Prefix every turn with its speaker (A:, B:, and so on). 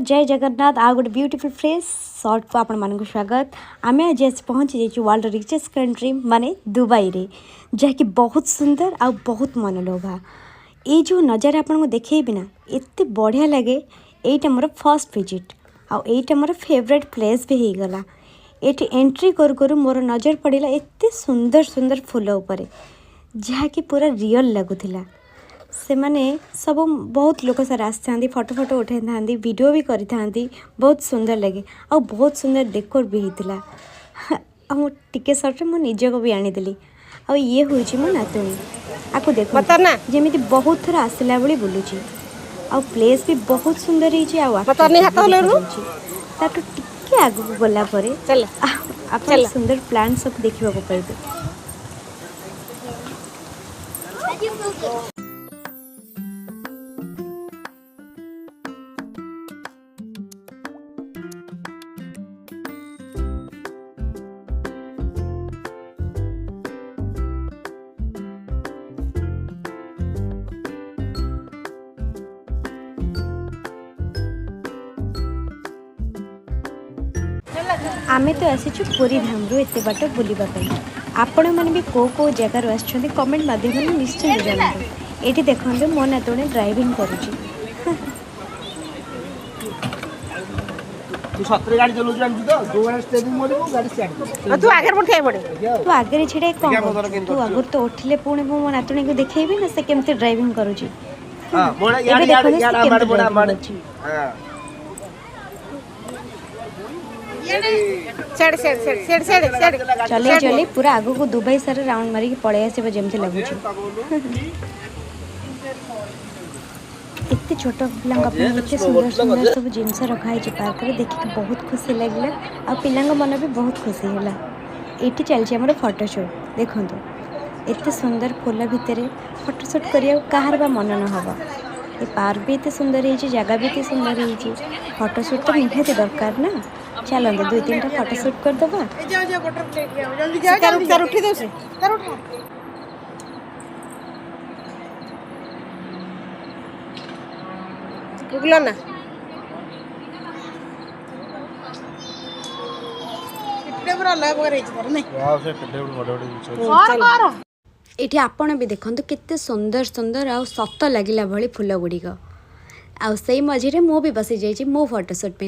A: जय जगन्नाथ आ गोटे beautiful fresh short को आपण मानक स्वागत। आम आज पहुँची जाइए वर्ल्ड रिचेस्ट कंट्री माने दुबई रे, जहाँकि बहुत सुंदर आ बहुत मनलोभा। ये जो नज़ारा आपको देखेबी ना एत बढ़िया लगे। यहीटा मोर फर्स्ट विजिट आईटा मोर फेवरेट प्लेस भी हो गला। ये एंट्री करू मोर नजर पड़ा एत सुंदर सुंदर फूल उपर जहाँकि पूरा रियल लगुला। से माने सब बहुत लोक सारे आसती फोटो फोटो उठाई था वीडियो भी करी बहुत सुंदर लगे आ बहुत सुंदर डेकोर भी होता। मो टिके सर्ट मो निज को भी आनीदी आ ये हूँ मो नातुणी आपको देखो जमी बहुत थर आसला भाई बुलूची आ प्लेस भी बहुत सुंदर टिके आगू गला आप सुंदर प्लांट सब देखा पाइबे। आमे तो आसीचु पुरी धाम रु एते बाट बुलिबा पई। आपण माने भी को जगह आछछन्ते कमेंट माध्यम में निश्चय जानते। एठी देखंदे मो नातोने ड्राइविंग करूची।
B: तू सतरे गाड़ी चलौ जान तो दो गाड़ी स्टेरिंग मोड़ गाड़ी स्टार्ट तू आगे पठे पड़े
A: तू आगे छिड़े कोन तू आगुर तो उठले पुणे मो नातोने को देखेबी ना से केमते ड्राइविंग करूची। हां बोला यार बड़ा हां चले चले पूरा आगो को दुबई सारे राउंड मारी पड़े आसब जमती लगुच। एत छोट पिला सुंदर सुंदर सब जिनस रखाई पार्क में देखिए बहुत खुशी लगे आ पिला मन भी बहुत खुशी है। ये चलती आम फोटोशूट देखो एत सुंदर फूल भितर फोटोशूट करिया कहार बा मन न हब। ये पार्क भी इतने सुंदर है, जगह भी इतने सुंदर है। फोटोशूट तो निहाती दरकार ना। चलो दुई तीन टा फोटोशूट कर दबा। ये आपण भी देखते केते सुंदर सुंदर आ सत लगिला भली फूल गुड़िक आ मझे मु भी बसी जाइए मो फोटोशूट पे।